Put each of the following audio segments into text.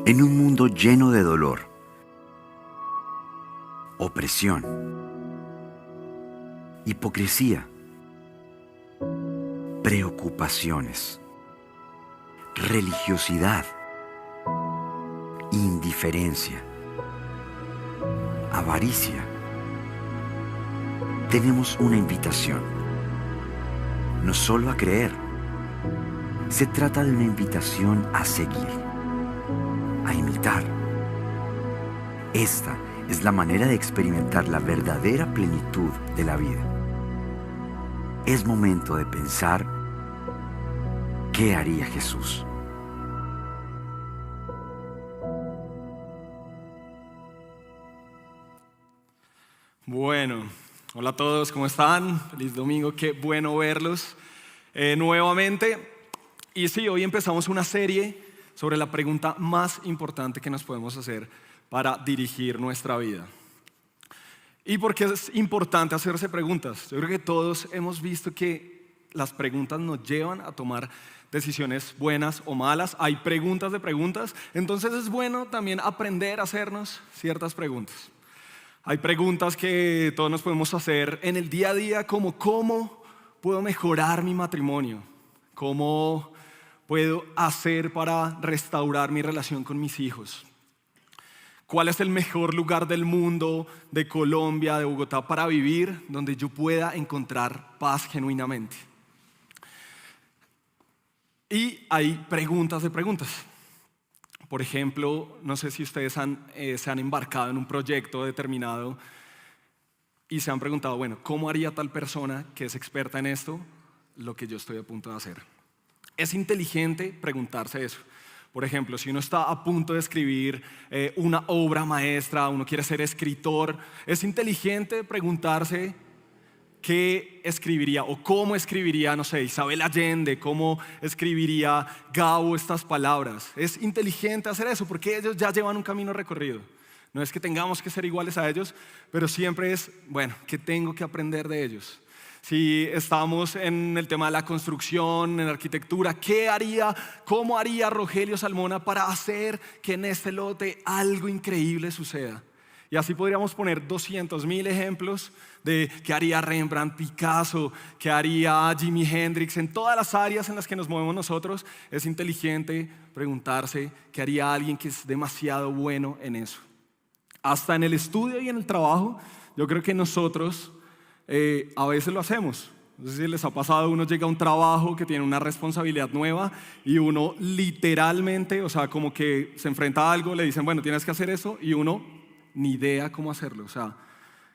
En un mundo lleno de dolor, opresión, hipocresía, preocupaciones, religiosidad, indiferencia, avaricia, tenemos una invitación, no solo a creer, se trata de una invitación a seguir, a imitar. Esta es la manera de experimentar la verdadera plenitud de la vida. Es momento de pensar, ¿qué haría Jesús? Bueno, hola a todos, ¿cómo están? Feliz domingo, qué bueno verlos nuevamente. Y sí, hoy empezamos una serie sobre la pregunta más importante que nos podemos hacer para dirigir nuestra vida. ¿Y por qué es importante hacerse preguntas? Yo creo que todos hemos visto que las preguntas nos llevan a tomar decisiones buenas o malas. Hay preguntas de preguntas, entonces es bueno también aprender a hacernos ciertas preguntas. Hay preguntas que todos nos podemos hacer en el día a día, como ¿cómo puedo mejorar mi matrimonio? ¿Cómo puedo hacer para restaurar mi relación con mis hijos? ¿Cuál es el mejor lugar del mundo, de Colombia, de Bogotá para vivir, donde yo pueda encontrar paz genuinamente? Y hay preguntas de preguntas. Por ejemplo, no sé si ustedes se han embarcado en un proyecto determinado y se han preguntado, bueno, ¿cómo haría tal persona que es experta en esto lo que yo estoy a punto de hacer? Es inteligente preguntarse eso. Por ejemplo, si uno está a punto de escribir una obra maestra, uno quiere ser escritor, es inteligente preguntarse qué escribiría o cómo escribiría, no sé, Isabel Allende, cómo escribiría Gabo estas palabras. Es inteligente hacer eso porque ellos ya llevan un camino recorrido. No es que tengamos que ser iguales a ellos, pero siempre es, bueno, ¿qué tengo que aprender de ellos? Si estamos en el tema de la construcción, en la arquitectura, ¿cómo haría Rogelio Salmona para hacer que en este lote algo increíble suceda? Y así podríamos poner 200,000 ejemplos de qué haría Rembrandt, Picasso, qué haría Jimi Hendrix. En todas las áreas en las que nos movemos nosotros, es inteligente preguntarse qué haría alguien que es demasiado bueno en eso. Hasta en el estudio y en el trabajo, yo creo que nosotros a veces lo hacemos. No sé si les ha pasado, uno llega a un trabajo que tiene una responsabilidad nueva y uno literalmente, o sea, como que se enfrenta a algo, le dicen, bueno, tienes que hacer eso y uno ni idea cómo hacerlo. O sea,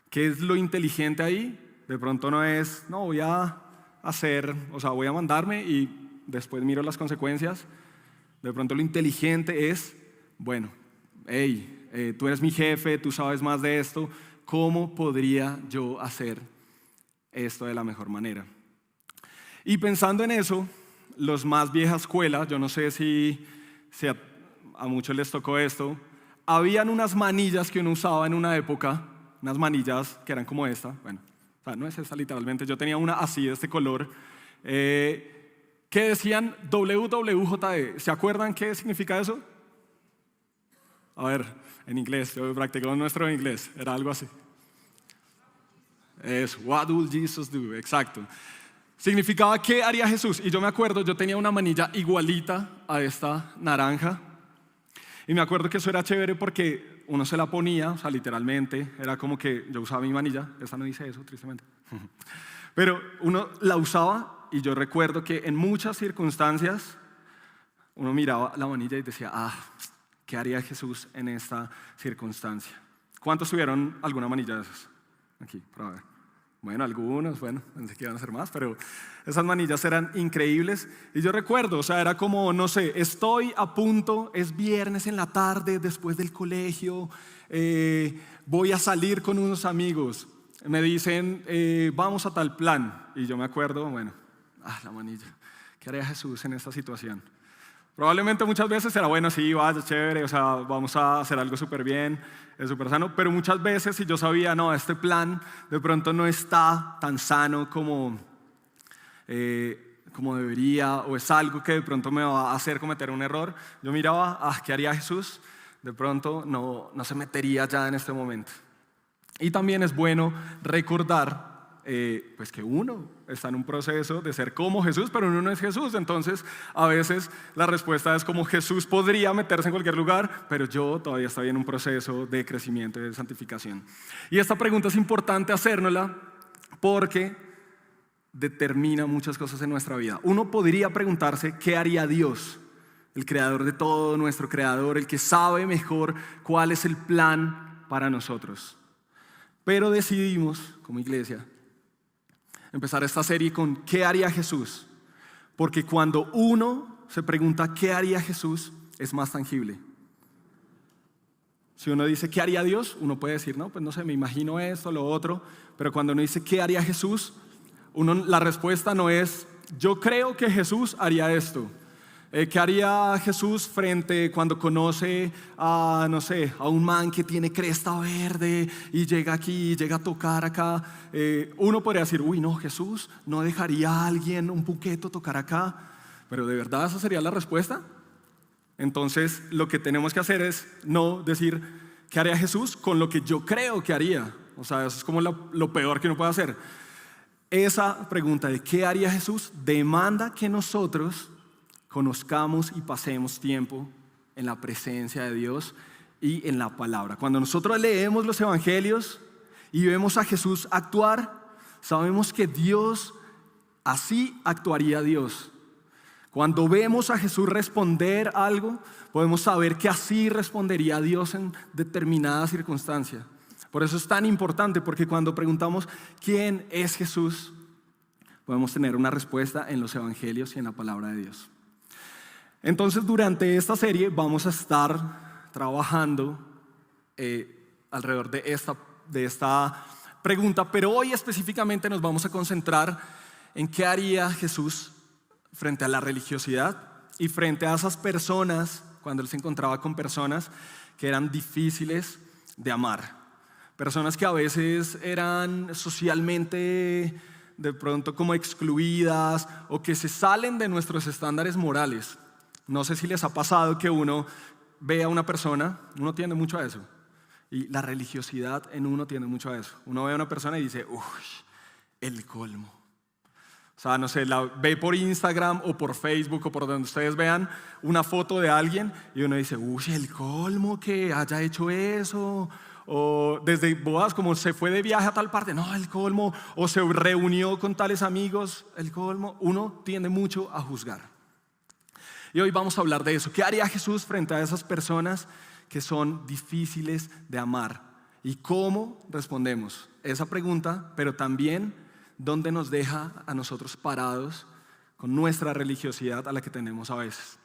¿qué es lo inteligente ahí? De pronto no es, no, voy a hacer, o sea, voy a mandarme y después miro las consecuencias. De pronto lo inteligente es, bueno, hey, tú eres mi jefe, tú sabes más de esto, ¿cómo podría yo hacer esto de la mejor manera? Y pensando en eso, los más vieja escuela, yo no sé si a muchos les tocó esto, habían unas manillas que uno usaba en una época, unas manillas que eran como esta, bueno, o sea, no es esta literalmente, yo tenía una así de este color, que decían WWJD. ¿Se acuerdan qué significa eso? A ver, en inglés, yo practicaba nuestro inglés, era algo así. Es What will Jesus do? Exacto. Significaba ¿qué haría Jesús? Y yo me acuerdo, yo tenía una manilla igualita a esta naranja. Y me acuerdo que eso era chévere porque uno se la ponía, o sea, literalmente, era como que yo usaba mi manilla, esta no dice eso, tristemente. Pero uno la usaba y yo recuerdo que en muchas circunstancias uno miraba la manilla y decía, ¿qué haría Jesús en esta circunstancia? ¿Cuántos tuvieron alguna manilla de esas? Aquí, para ver. Bueno, algunos, pensé que iban a ser más, pero esas manillas eran increíbles. Y yo recuerdo, o sea, era como, no sé, estoy a punto, es viernes en la tarde, después del colegio, voy a salir con unos amigos. Me dicen, vamos a tal plan. Y yo me acuerdo, bueno, la manilla, ¿qué haría Jesús en esta situación? Probablemente muchas veces era bueno, sí, vaya, chévere, o sea, vamos a hacer algo súper bien, es súper sano, pero muchas veces si yo sabía, no, este plan de pronto no está tan sano como como debería, o es algo que de pronto me va a hacer cometer un error, yo miraba, ¿qué haría Jesús? De pronto no se metería ya en este momento. Y también es bueno recordar pues que uno está en un proceso de ser como Jesús, pero uno no es Jesús. Entonces a veces la respuesta es como Jesús podría meterse en cualquier lugar, pero yo todavía estoy en un proceso de crecimiento y de santificación. Y esta pregunta es importante hacérnosla porque determina muchas cosas en nuestra vida. Uno podría preguntarse, ¿qué haría Dios? El creador de todo, nuestro creador, el que sabe mejor cuál es el plan para nosotros. Pero decidimos, como iglesia, empezar esta serie con ¿qué haría Jesús? Porque cuando uno se pregunta ¿qué haría Jesús? Es más tangible. Si uno dice ¿qué haría Dios? Uno puede decir, no, pues no sé, me imagino esto, lo otro. Pero cuando uno dice ¿qué haría Jesús? La respuesta no es yo creo que Jesús haría esto. ¿Qué haría Jesús frente cuando conoce a, no sé, a un man que tiene cresta verde y llega aquí, llega a tocar acá? Uno podría decir, uy, no, Jesús no dejaría a alguien, un puqueto, tocar acá. Pero ¿de verdad esa sería la respuesta? Entonces lo que tenemos que hacer es no decir ¿qué haría Jesús? Con lo que yo creo que haría. O sea, eso es como lo peor que uno puede hacer. Esa pregunta de ¿qué haría Jesús? Demanda que nosotros conozcamos y pasemos tiempo en la presencia de Dios y en la palabra. Cuando nosotros leemos los evangelios y vemos a Jesús actuar, sabemos que Dios, así actuaría Dios. Cuando vemos a Jesús responder algo, podemos saber que así respondería Dios en determinada circunstancia. Por eso es tan importante, porque cuando preguntamos ¿quién es Jesús?, podemos tener una respuesta en los evangelios y en la palabra de Dios. Entonces, durante esta serie vamos a estar trabajando alrededor de esta pregunta, pero hoy específicamente nos vamos a concentrar en qué haría Jesús frente a la religiosidad y frente a esas personas, cuando Él se encontraba con personas que eran difíciles de amar. Personas que a veces eran socialmente de pronto como excluidas o que se salen de nuestros estándares morales. No sé si les ha pasado que uno ve a una persona, uno tiende mucho a eso, y la religiosidad en uno tiende mucho a eso. Uno ve a una persona y dice, uy, el colmo. O sea, no sé, la ve por Instagram o por Facebook o por donde ustedes vean una foto de alguien y uno dice, uy, el colmo que haya hecho eso. O desde bodas como se fue de viaje a tal parte, no, el colmo. O se reunió con tales amigos, el colmo. Uno tiende mucho a juzgar. Y hoy vamos a hablar de eso. ¿Qué haría Jesús frente a esas personas que son difíciles de amar? ¿Y cómo respondemos esa pregunta? Pero también, ¿dónde nos deja a nosotros parados con nuestra religiosidad a la que tenemos a veces?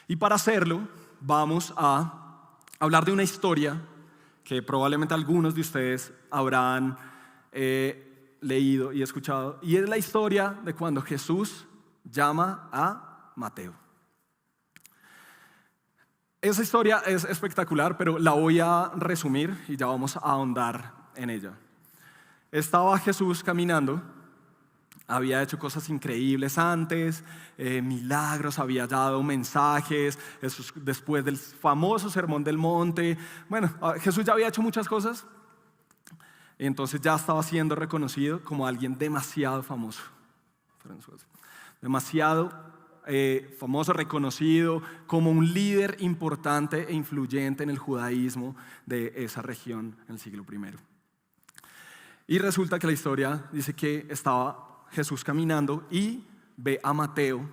Y para hacerlo, vamos a hablar de una historia que probablemente algunos de ustedes habrán leído y escuchado. Y es la historia de cuando Jesús llama a Mateo. Esa historia es espectacular, pero la voy a resumir y ya vamos a ahondar en ella. Estaba Jesús caminando, había hecho cosas increíbles antes, milagros, había dado mensajes, después del famoso Sermón del Monte. Bueno, Jesús ya había hecho muchas cosas, y entonces ya estaba siendo reconocido como alguien demasiado famoso. Demasiado famoso, reconocido como un líder importante e influyente en el judaísmo de esa región en el siglo I. Y resulta que la historia dice que estaba Jesús caminando y ve a Mateo,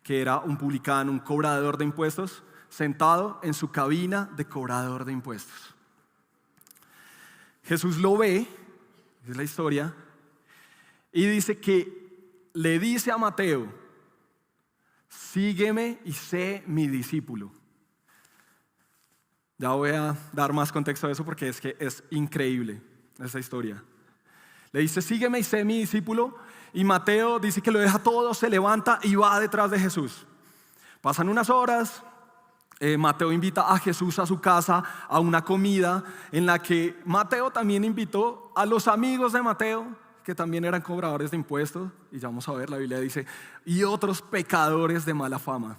que era un publicano, un cobrador de impuestos, sentado en su cabina de cobrador de impuestos. Jesús lo ve, es la historia, y dice que le dice a Mateo, sígueme y sé mi discípulo. Ya voy a dar más contexto a eso porque es que es increíble esa historia. Le dice, sígueme y sé mi discípulo. Y Mateo dice que lo deja todo, se levanta y va detrás de Jesús. Pasan unas horas, Mateo invita a Jesús a su casa a una comida en la que Mateo también invitó a los amigos de Mateo que también eran cobradores de impuestos, y ya vamos a ver, la Biblia dice, y otros pecadores de mala fama.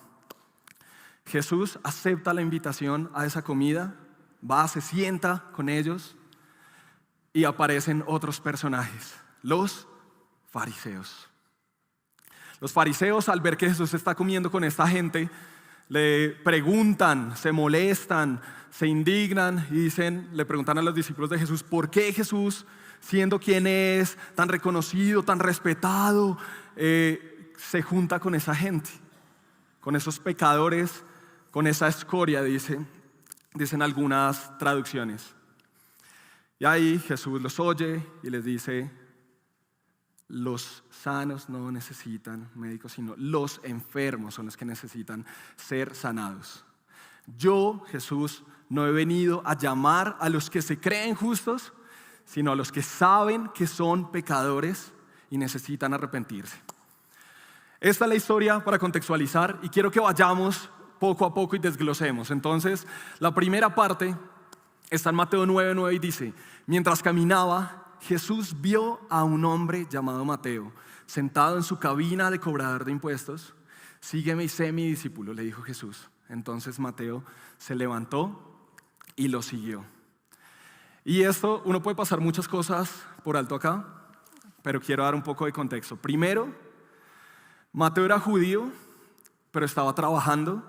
Jesús acepta la invitación a esa comida, va, se sienta con ellos y aparecen otros personajes, los fariseos. Los fariseos, al ver que Jesús está comiendo con esta gente, le preguntan, se molestan, se indignan y le preguntan a los discípulos de Jesús, ¿por qué Jesús, siendo quien es, tan reconocido, tan respetado, se junta con esa gente, con esos pecadores, con esa escoria, dicen algunas traducciones? Y ahí Jesús los oye y les dice, los sanos no necesitan médicos, sino los enfermos son los que necesitan ser sanados. Yo, Jesús, no he venido a llamar a los que se creen justos, sino a los que saben que son pecadores y necesitan arrepentirse. Esta es la historia para contextualizar y quiero que vayamos poco a poco y desglosemos. Entonces, la primera parte está en Mateo 9:9 y dice, mientras caminaba, Jesús vio a un hombre llamado Mateo, sentado en su cabina de cobrador de impuestos. Sígueme y sé mi discípulo, le dijo Jesús. Entonces Mateo se levantó y lo siguió. Y esto, uno puede pasar muchas cosas por alto acá, pero quiero dar un poco de contexto. Primero, Mateo era judío, pero estaba trabajando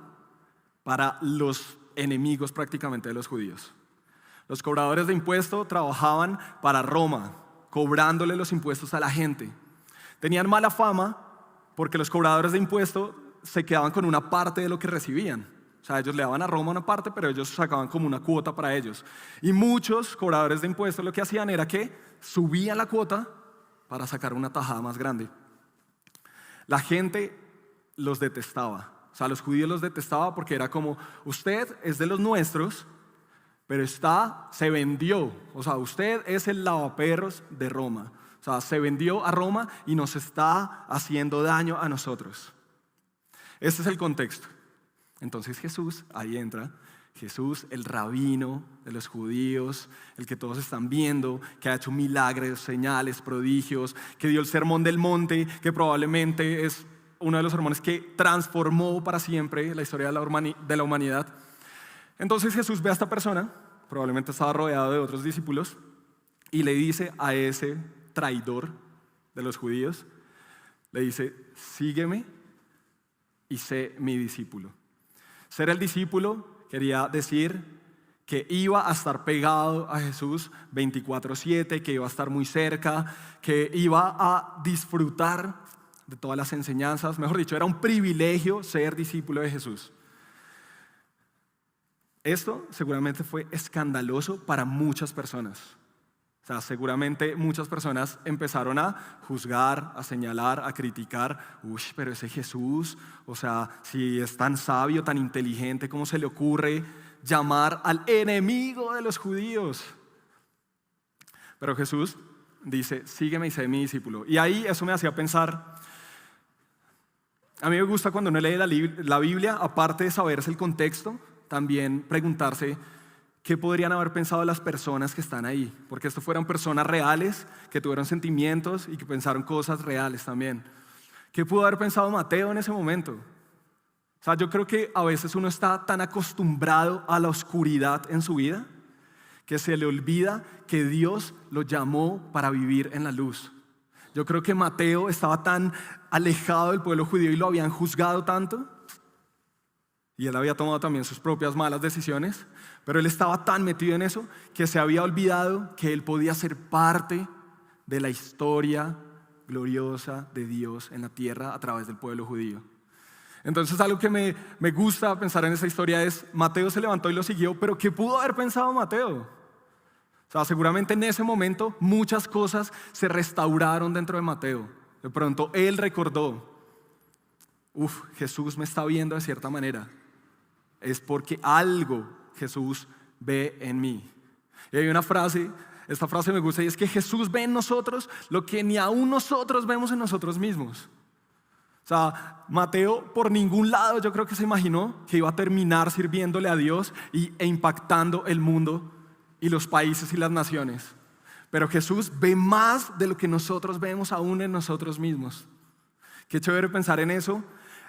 para los enemigos prácticamente de los judíos. Los cobradores de impuestos trabajaban para Roma, cobrándole los impuestos a la gente. Tenían mala fama porque los cobradores de impuestos se quedaban con una parte de lo que recibían. O sea, ellos le daban a Roma una parte, pero ellos sacaban como una cuota para ellos. Y muchos cobradores de impuestos lo que hacían era que subían la cuota para sacar una tajada más grande. La gente los detestaba. O sea, los judíos los detestaban porque era como, usted es de los nuestros, pero se vendió, o sea, usted es el lavaperros de Roma. O sea, se vendió a Roma y nos está haciendo daño a nosotros. Este es el contexto. Entonces Jesús, ahí entra, Jesús, el rabino de los judíos, el que todos están viendo, que ha hecho milagros, señales, prodigios, que dio el sermón del monte, que probablemente es uno de los sermones que transformó para siempre la historia de la humanidad. Entonces Jesús ve a esta persona, probablemente estaba rodeado de otros discípulos, y le dice a ese traidor de los judíos, le dice, sígueme y sé mi discípulo. Ser el discípulo quería decir que iba a estar pegado a Jesús 24/7, que iba a estar muy cerca, que iba a disfrutar de todas las enseñanzas. Mejor dicho, era un privilegio ser discípulo de Jesús. Esto seguramente fue escandaloso para muchas personas. O sea, seguramente muchas personas empezaron a juzgar, a señalar, a criticar. Uy, pero ese Jesús, o sea, si es tan sabio, tan inteligente, ¿cómo se le ocurre llamar al enemigo de los judíos? Pero Jesús dice, sígueme y sé mi discípulo. Y ahí eso me hacía pensar, a mí me gusta cuando uno lee la Biblia, aparte de saberse el contexto, también preguntarse qué podrían haber pensado las personas que están ahí, porque esto fueron personas reales que tuvieron sentimientos y que pensaron cosas reales también. ¿Qué pudo haber pensado Mateo en ese momento? O sea, yo creo que a veces uno está tan acostumbrado a la oscuridad en su vida que se le olvida que Dios lo llamó para vivir en la luz. Yo creo que Mateo estaba tan alejado del pueblo judío y lo habían juzgado tanto, y él había tomado también sus propias malas decisiones, pero él estaba tan metido en eso que se había olvidado que él podía ser parte de la historia gloriosa de Dios en la tierra a través del pueblo judío. Entonces algo que me gusta pensar en esa historia es, Mateo se levantó y lo siguió, pero ¿qué pudo haber pensado Mateo? O sea, seguramente en ese momento muchas cosas se restauraron dentro de Mateo. De pronto él recordó, Jesús me está viendo de cierta manera. Es porque algo Jesús ve en mí. Y hay una frase, esta frase me gusta, y es que Jesús ve en nosotros lo que ni aún nosotros vemos en nosotros mismos. O sea, Mateo por ningún lado yo creo que se imaginó que iba a terminar sirviéndole a Dios e impactando el mundo y los países y las naciones. Pero Jesús ve más de lo que nosotros vemos aún en nosotros mismos. Qué chévere pensar en eso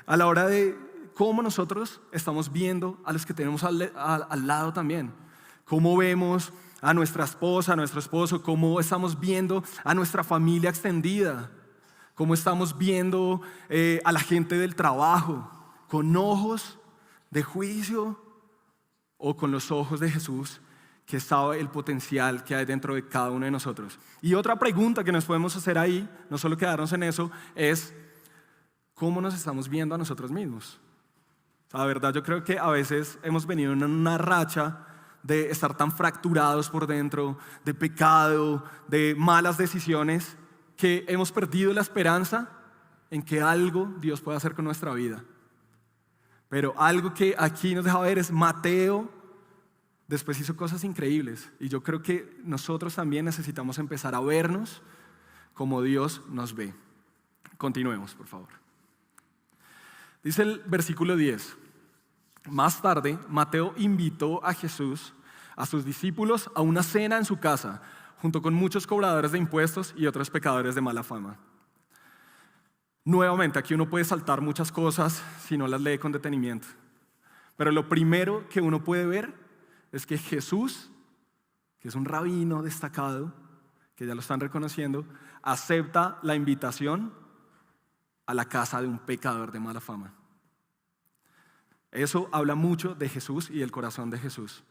a la hora de cómo nosotros estamos viendo a los que tenemos al lado también. Cómo vemos a nuestra esposa, a nuestro esposo, cómo estamos viendo a nuestra familia extendida, cómo estamos viendo a la gente del trabajo, con ojos de juicio o con los ojos de Jesús, que sabe el potencial que hay dentro de cada uno de nosotros. Y otra pregunta que nos podemos hacer ahí, no solo quedarnos en eso, es ¿cómo nos estamos viendo a nosotros mismos? La verdad, yo creo que a veces hemos venido en una racha de estar tan fracturados por dentro, de pecado, de malas decisiones, que hemos perdido la esperanza en que algo Dios pueda hacer con nuestra vida. Pero algo que aquí nos deja ver es Mateo. Después hizo cosas increíbles y yo creo que nosotros también necesitamos empezar a vernos como Dios nos ve. Continuemos, por favor. Dice el versículo 10. Más tarde, Mateo invitó a Jesús, a sus discípulos, a una cena en su casa, junto con muchos cobradores de impuestos y otros pecadores de mala fama. Nuevamente, aquí uno puede saltar muchas cosas si no las lee con detenimiento. Pero lo primero que uno puede ver es que Jesús, que es un rabino destacado, que ya lo están reconociendo, acepta la invitación a la casa de un pecador de mala fama. Eso habla mucho de Jesús y del corazón de Jesús.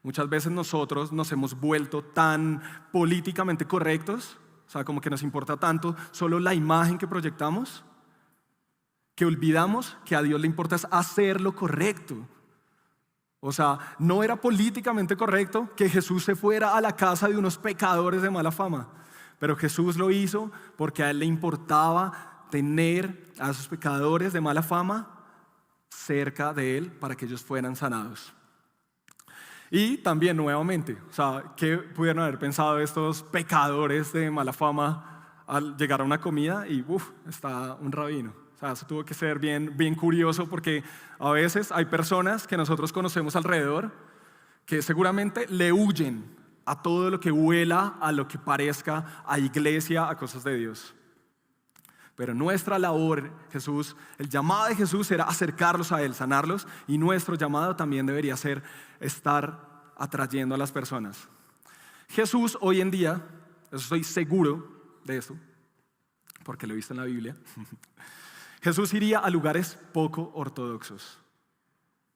Muchas veces nosotros nos hemos vuelto tan políticamente correctos, o sea, como que nos importa tanto solo la imagen que proyectamos, que olvidamos que a Dios le importa es hacer lo correcto. O sea, no era políticamente correcto que Jesús se fuera a la casa de unos pecadores de mala fama, pero Jesús lo hizo porque a él le importaba tener a esos pecadores de mala fama cerca de él para que ellos fueran sanados. Y también nuevamente, o sea, ¿qué pudieron haber pensado estos pecadores de mala fama al llegar a una comida y está un rabino? O sea, eso tuvo que ser bien curioso porque a veces hay personas que nosotros conocemos alrededor que seguramente le huyen a todo lo que huela, a lo que parezca a iglesia, a cosas de Dios. Pero nuestra labor, Jesús, el llamado de Jesús era acercarlos a Él, sanarlos, y nuestro llamado también debería ser estar atrayendo a las personas. Jesús hoy en día, estoy seguro de eso, porque lo he visto en la Biblia, Jesús iría a lugares poco ortodoxos.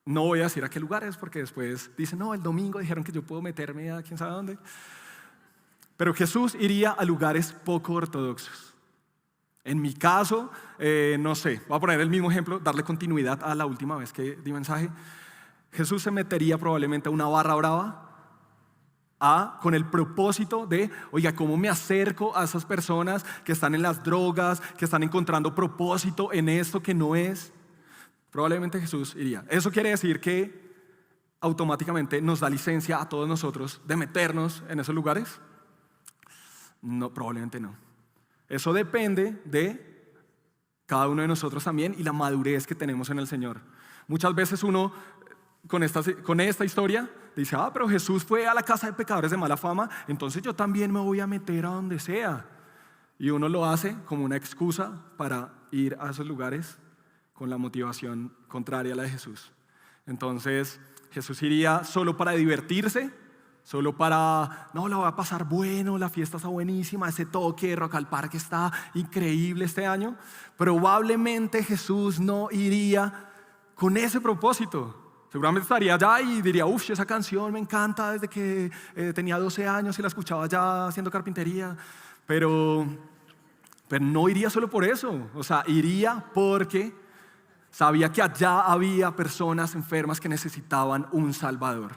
No voy a decir a qué lugares porque después dicen, no, el domingo dijeron que yo puedo meterme a quién sabe dónde. Pero Jesús iría a lugares poco ortodoxos. En mi caso, no sé, voy a poner el mismo ejemplo, darle continuidad a la última vez que di mensaje. Jesús se metería probablemente a una barra brava con el propósito de, oiga, ¿cómo me acerco a esas personas que están en las drogas, que están encontrando propósito en esto que no es? Probablemente Jesús iría. ¿Eso quiere decir que automáticamente nos da licencia a todos nosotros de meternos en esos lugares? No, probablemente no. Eso depende de cada uno de nosotros también y la madurez que tenemos en el Señor. Muchas veces uno con esta historia dice, pero Jesús fue a la casa de pecadores de mala fama, entonces yo también me voy a meter a donde sea. Y uno lo hace como una excusa para ir a esos lugares con la motivación contraria a la de Jesús. Entonces Jesús iría solo para divertirse, solo para, no, la voy a pasar bueno, la fiesta está buenísima, ese toque de Rock al Parque está increíble este año. Probablemente Jesús no iría con ese propósito. Seguramente estaría allá y diría, esa canción me encanta desde que tenía 12 años y la escuchaba ya haciendo carpintería. Pero no iría solo por eso. O sea, iría porque sabía que allá había personas enfermas que necesitaban un Salvador.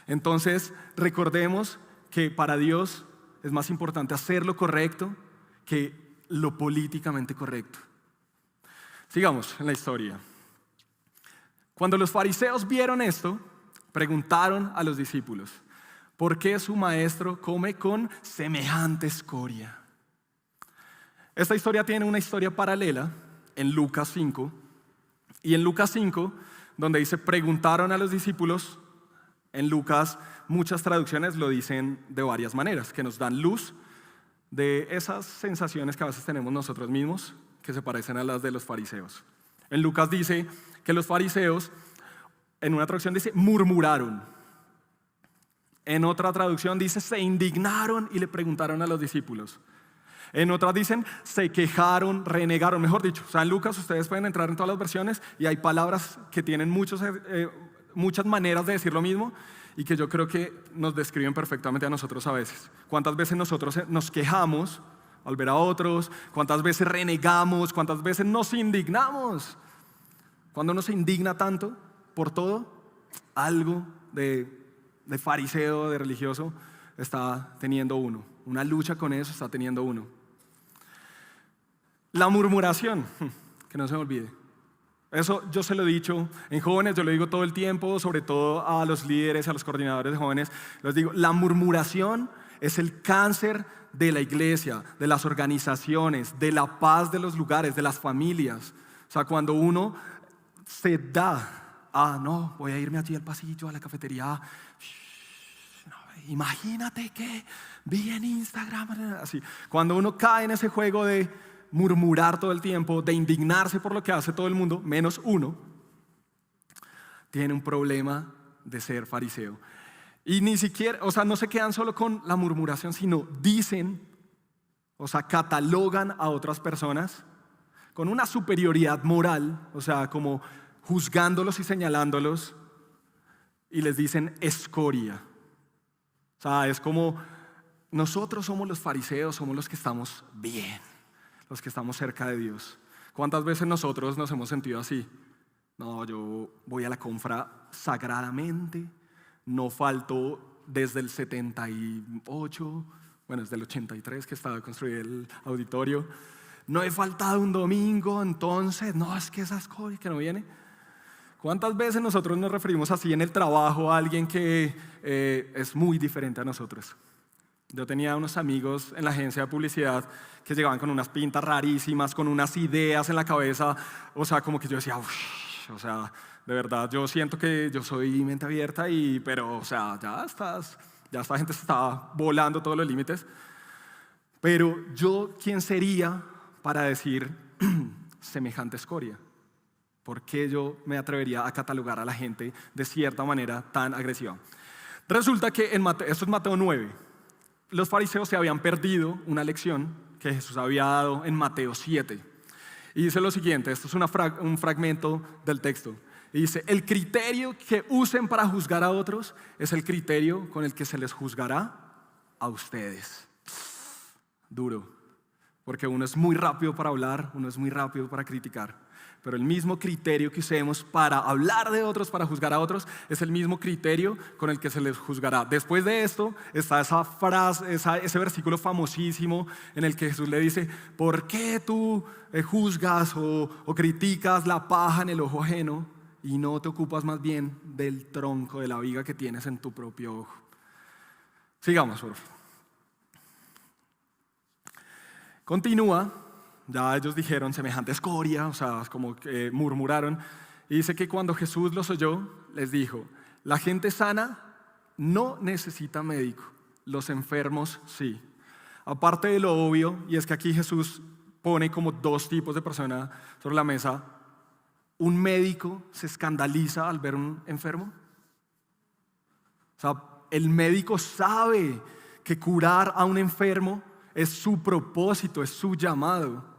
Entonces, recordemos que para Dios es más importante hacer lo correcto que lo políticamente correcto. Sigamos en la historia. Cuando los fariseos vieron esto, preguntaron a los discípulos, ¿por qué su maestro come con semejante escoria? Esta historia tiene una historia paralela en Lucas 5. Y en Lucas 5, donde dice, preguntaron a los discípulos, En Lucas muchas traducciones lo dicen de varias maneras, que nos dan luz de esas sensaciones que a veces tenemos nosotros mismos, que se parecen a las de los fariseos. En Lucas dice que los fariseos, en una traducción dice, murmuraron. En otra traducción dice, se indignaron y le preguntaron a los discípulos. En otras dicen, se quejaron, renegaron, mejor dicho. O sea, en Lucas ustedes pueden entrar en todas las versiones y hay palabras que tienen muchas maneras de decir lo mismo y que yo creo que nos describen perfectamente a nosotros a veces. ¿Cuántas veces nosotros nos quejamos al ver a otros? ¿Cuántas veces renegamos? ¿Cuántas veces nos indignamos? Cuando uno se indigna tanto por todo, algo de fariseo, de religioso, está teniendo uno. Una lucha con eso está teniendo uno. La murmuración, que no se me olvide. Eso yo se lo he dicho en jóvenes, yo lo digo todo el tiempo, sobre todo a los líderes, a los coordinadores de jóvenes. Les digo, la murmuración es el cáncer de la iglesia, de las organizaciones, de la paz de los lugares, de las familias. O sea, cuando uno se da, no, voy a irme allí al pasillo, a la cafetería. Imagínate que vi en Instagram, así. Cuando uno cae en ese juego de murmurar todo el tiempo, de indignarse por lo que hace todo el mundo, menos uno, tiene un problema de ser fariseo. Y ni siquiera, o sea, no se quedan solo con la murmuración, sino dicen, o sea, catalogan a otras personas con una superioridad moral, o sea, como juzgándolos y señalándolos, y les dicen escoria. O sea, es como nosotros somos los fariseos, somos los que estamos bien, los que estamos cerca de Dios. ¿Cuántas veces nosotros nos hemos sentido así? No, yo voy a la confra sagradamente, no falto desde el 78, bueno, desde el 83 que estaba construido el auditorio. No he faltado un domingo, entonces, no, es que esa escoria que no viene. ¿Cuántas veces nosotros nos referimos así en el trabajo a alguien que es muy diferente a nosotros? Yo tenía unos amigos en la agencia de publicidad que llegaban con unas pintas rarísimas, con unas ideas en la cabeza, o sea, como que yo decía, o sea, de verdad, yo siento que yo soy mente abierta, pero, o sea, ya esta gente se está volando todos los límites. Pero yo, ¿quién sería para decir semejante escoria? ¿Por qué yo me atrevería a catalogar a la gente de cierta manera tan agresiva? Resulta que esto es Mateo 9. Los fariseos se habían perdido una lección que Jesús había dado en Mateo 7. Y dice lo siguiente, esto es un fragmento del texto. Y dice, el criterio que usen para juzgar a otros es el criterio con el que se les juzgará a ustedes. Duro, porque uno es muy rápido para hablar, uno es muy rápido para criticar. Pero el mismo criterio que usemos para hablar de otros, para juzgar a otros, es el mismo criterio con el que se les juzgará. Después de esto está esa frase, ese versículo famosísimo en el que Jesús le dice, ¿por qué tú juzgas o criticas la paja en el ojo ajeno y no te ocupas más bien del tronco de la viga que tienes en tu propio ojo? Sigamos, por favor. Continúa. Ya ellos dijeron semejante escoria, o sea, como que murmuraron. Y dice que cuando Jesús los oyó, les dijo, la gente sana no necesita médico, los enfermos sí. Aparte de lo obvio, y es que aquí Jesús pone como dos tipos de personas sobre la mesa. ¿Un médico se escandaliza al ver un enfermo? O sea, el médico sabe que curar a un enfermo es su propósito, es su llamado.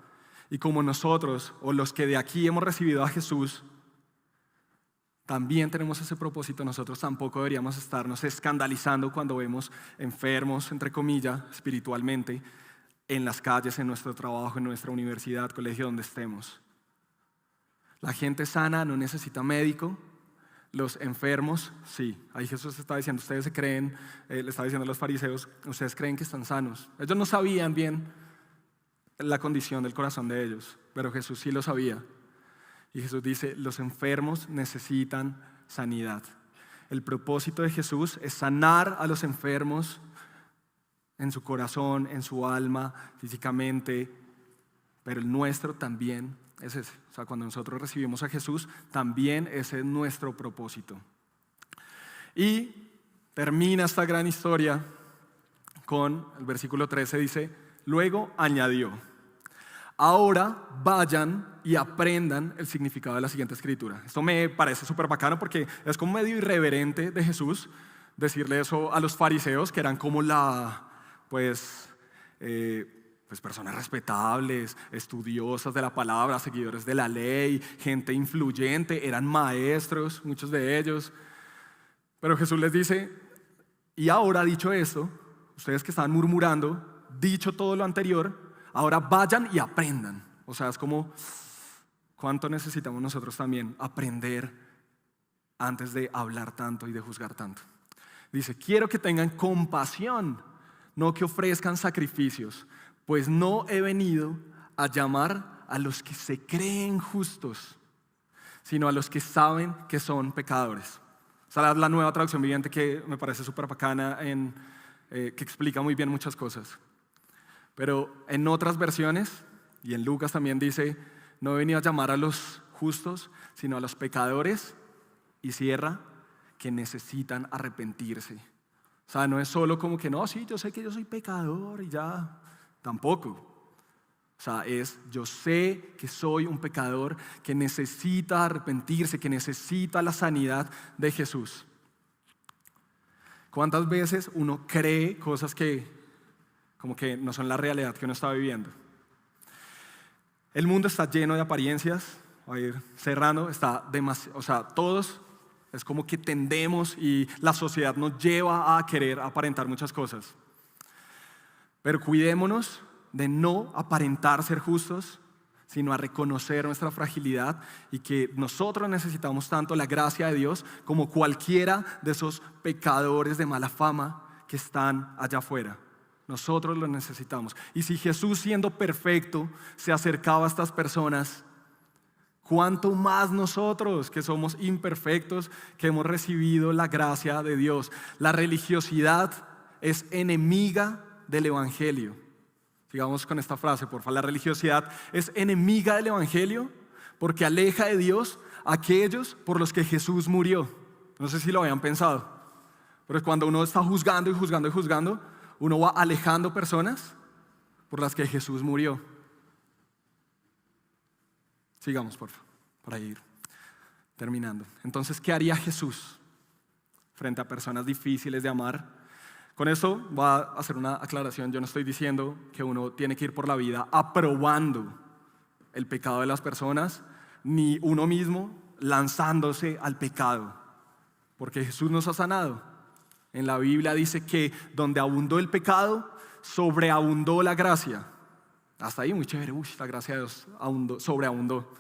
Y como nosotros, o los que de aquí hemos recibido a Jesús, también tenemos ese propósito, nosotros tampoco deberíamos estarnos escandalizando cuando vemos enfermos, entre comillas, espiritualmente, en las calles, en nuestro trabajo, en nuestra universidad, colegio, donde estemos. La gente sana no necesita médico, los enfermos sí. Ahí Jesús está diciendo, ustedes se creen, le está diciendo a los fariseos, ustedes creen que están sanos. Ellos no sabían bien la condición del corazón de ellos, pero Jesús sí lo sabía. Y Jesús dice, los enfermos necesitan sanidad. El propósito de Jesús es sanar a los enfermos en su corazón, en su alma, físicamente, pero el nuestro también es ese. O sea, cuando nosotros recibimos a Jesús, también ese es nuestro propósito. Y termina esta gran historia con el versículo 13, dice, luego añadió, ahora vayan y aprendan el significado de la siguiente escritura. Esto me parece súper bacano porque es como medio irreverente de Jesús decirle eso a los fariseos, que eran como pues personas respetables, estudiosas de la palabra, seguidores de la ley, gente influyente, eran maestros, muchos de ellos. Pero Jesús les dice, y ahora dicho esto, ustedes que estaban murmurando, dicho todo lo anterior, ahora vayan y aprendan. O sea, es como, ¿cuánto necesitamos nosotros también aprender antes de hablar tanto y de juzgar tanto? Dice, quiero que tengan compasión, no que ofrezcan sacrificios, pues no he venido a llamar a los que se creen justos, sino a los que saben que son pecadores. Esa es la nueva traducción viviente que me parece súper bacana, que explica muy bien muchas cosas. Pero en otras versiones, y en Lucas también dice, no he venido a llamar a los justos, sino a los pecadores, y cierra, que necesitan arrepentirse. O sea, no es solo como que, no, sí, yo sé que yo soy pecador y ya, tampoco. O sea, yo sé que soy un pecador que necesita arrepentirse, que necesita la sanidad de Jesús. ¿Cuántas veces uno cree cosas que como que no son la realidad que uno está viviendo? El mundo está lleno de apariencias. Voy a ir cerrando. O sea, todos es como que tendemos y la sociedad nos lleva a querer aparentar muchas cosas. Pero cuidémonos de no aparentar ser justos, sino a reconocer nuestra fragilidad y que nosotros necesitamos tanto la gracia de Dios como cualquiera de esos pecadores de mala fama que están allá afuera. Nosotros lo necesitamos. Y si Jesús, siendo perfecto, se acercaba a estas personas, ¿cuánto más nosotros que somos imperfectos, que hemos recibido la gracia de Dios? La religiosidad es enemiga del Evangelio. Sigamos con esta frase, por favor. La religiosidad es enemiga del Evangelio porque aleja de Dios a aquellos por los que Jesús murió. No sé si lo habían pensado, pero cuando uno está juzgando y juzgando y juzgando, uno va alejando personas por las que Jesús murió. Sigamos, por favor, para ir terminando. Entonces, ¿qué haría Jesús frente a personas difíciles de amar? Con esto voy a hacer una aclaración. Yo no estoy diciendo que uno tiene que ir por la vida aprobando el pecado de las personas, ni uno mismo lanzándose al pecado, porque Jesús nos ha sanado. En la Biblia dice que donde abundó el pecado, sobreabundó la gracia. Hasta ahí muy chévere, la gracia de Dios sobreabundó.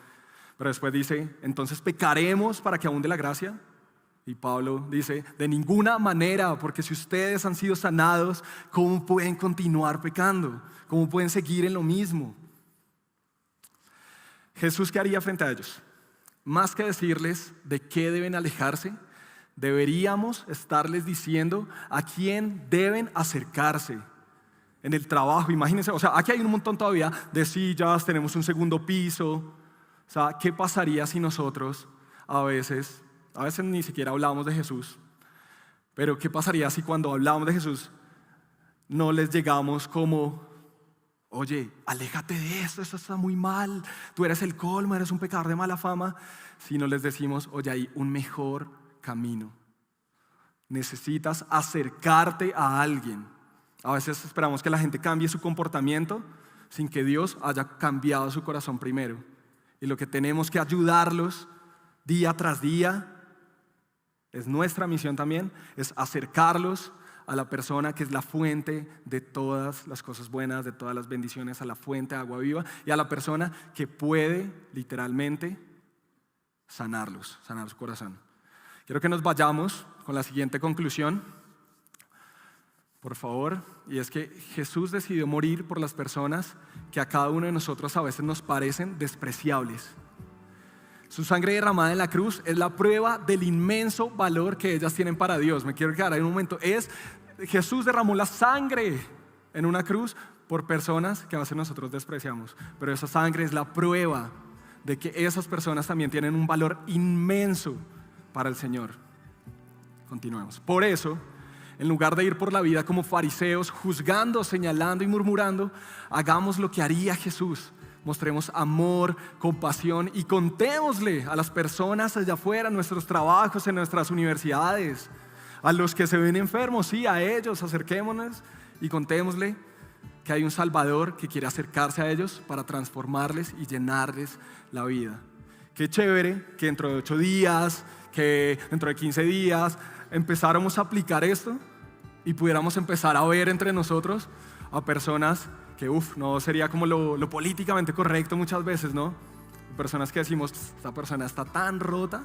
Pero después dice, entonces pecaremos para que abunde la gracia. Y Pablo dice, de ninguna manera, porque si ustedes han sido sanados, ¿cómo pueden continuar pecando? ¿Cómo pueden seguir en lo mismo? Jesús, ¿qué haría frente a ellos? Más que decirles de qué deben alejarse, deberíamos estarles diciendo a quién deben acercarse. En el trabajo, imagínense, o sea, aquí hay un montón todavía de sillas, tenemos un segundo piso. O sea, ¿qué pasaría si nosotros a veces ni siquiera hablábamos de Jesús, pero qué pasaría si cuando hablábamos de Jesús no les llegamos como, oye, aléjate de esto está muy mal, tú eres el colmo, eres un pecador de mala fama? Sino les decimos, oye, hay un mejor camino. Necesitas acercarte a alguien. A veces esperamos que la gente cambie su comportamiento sin que Dios haya cambiado su corazón primero. Y lo que tenemos que ayudarlos día tras día, es nuestra misión también, es acercarlos a la persona que es la fuente de todas las cosas buenas, de todas las bendiciones, a la fuente de agua viva y a la persona que puede literalmente sanar su corazón. Quiero que nos vayamos con la siguiente conclusión, por favor, y es que Jesús decidió morir por las personas que a cada uno de nosotros a veces nos parecen despreciables. Su sangre derramada en la cruz es la prueba del inmenso valor que ellas tienen para Dios. Me quiero quedar ahí un momento. Jesús derramó la sangre en una cruz por personas que a veces nosotros despreciamos. Pero esa sangre es la prueba de que esas personas también tienen un valor inmenso para el Señor. Continuemos. Por eso, En lugar de ir por la vida como fariseos, juzgando, señalando y murmurando, hagamos lo que haría Jesús. Mostremos amor, compasión y contémosle a las personas allá afuera, en nuestros trabajos, en nuestras universidades, a los que se ven enfermos, sí, a ellos, acerquémonos y contémosle que hay un Salvador que quiere acercarse a ellos para transformarles y llenarles la vida. Qué chévere que dentro de 8 días, que dentro de 15 días empezáramos a aplicar esto y pudiéramos empezar a ver entre nosotros a personas que no sería como lo políticamente correcto muchas veces, ¿no? Personas que decimos, esta persona está tan rota,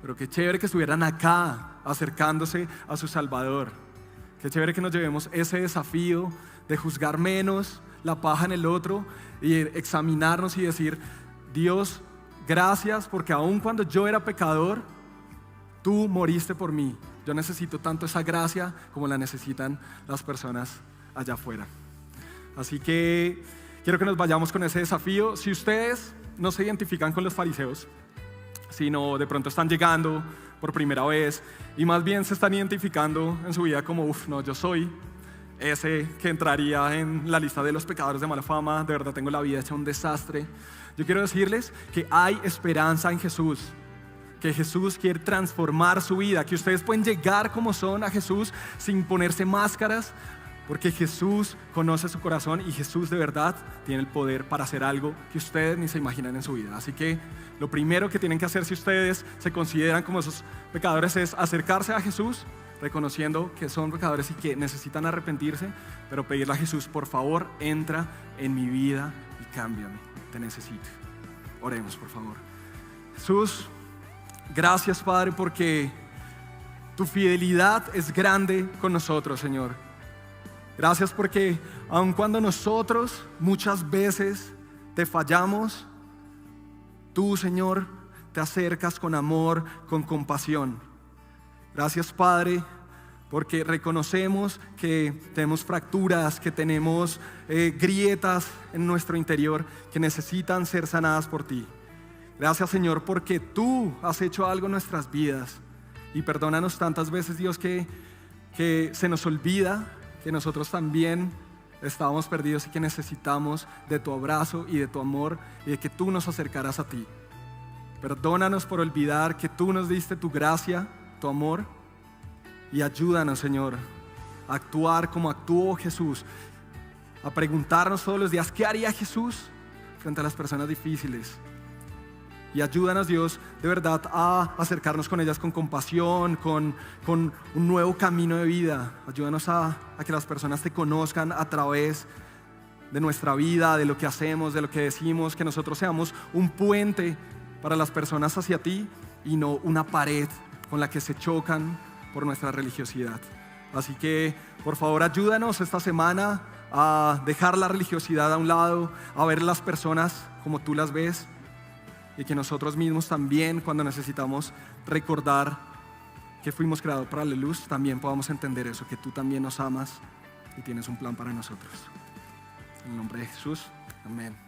pero qué chévere que estuvieran acá acercándose a su Salvador. Qué chévere que nos llevemos ese desafío de juzgar menos la paja en el otro y examinarnos y decir, Dios, gracias porque aun cuando yo era pecador, tú moriste por mí. Yo necesito tanto esa gracia como la necesitan las personas allá afuera. Así que quiero que nos vayamos con ese desafío. Si ustedes no se identifican con los fariseos, sino de pronto están llegando por primera vez y más bien se están identificando en su vida como, no, yo soy ese que entraría en la lista de los pecadores de mala fama, de verdad tengo la vida hecha un desastre. Yo quiero decirles que hay esperanza en Jesús, que Jesús quiere transformar su vida, que ustedes pueden llegar como son a Jesús sin ponerse máscaras, porque Jesús conoce su corazón y Jesús de verdad tiene el poder para hacer algo que ustedes ni se imaginan en su vida. Así que lo primero que tienen que hacer si ustedes se consideran como esos pecadores es acercarse a Jesús, reconociendo que son pecadores y que necesitan arrepentirse, pero pedirle a Jesús, por favor, entra en mi vida y cámbiame, te necesito. Oremos, por favor. Jesús, gracias, Padre, porque tu fidelidad es grande con nosotros, Señor. Gracias porque aun cuando nosotros muchas veces te fallamos, tú, Señor, te acercas con amor, con compasión. Gracias, Padre, porque reconocemos que tenemos fracturas, que tenemos grietas en nuestro interior que necesitan ser sanadas por ti. Gracias, Señor, porque tú has hecho algo en nuestras vidas. Y perdónanos tantas veces, Dios, que se nos olvida que nosotros también estábamos perdidos y que necesitamos de tu abrazo y de tu amor y de que tú nos acercaras a ti. Perdónanos por olvidar que tú nos diste tu gracia, tu amor, y ayúdanos, Señor, a actuar como actuó Jesús, a preguntarnos todos los días, ¿qué haría Jesús frente a las personas difíciles? Y ayúdanos, Dios, de verdad a acercarnos con ellas con compasión, con un nuevo camino de vida. Ayúdanos a que las personas te conozcan a través de nuestra vida, de lo que hacemos, de lo que decimos, que nosotros seamos un puente para las personas hacia ti y no una pared con la que se chocan por nuestra religiosidad. Así que, por favor, ayúdanos esta semana a dejar la religiosidad a un lado, a ver las personas como tú las ves, y que nosotros mismos también, cuando necesitamos recordar que fuimos creados para la luz, también podamos entender eso, que tú también nos amas y tienes un plan para nosotros. En el nombre de Jesús, amén.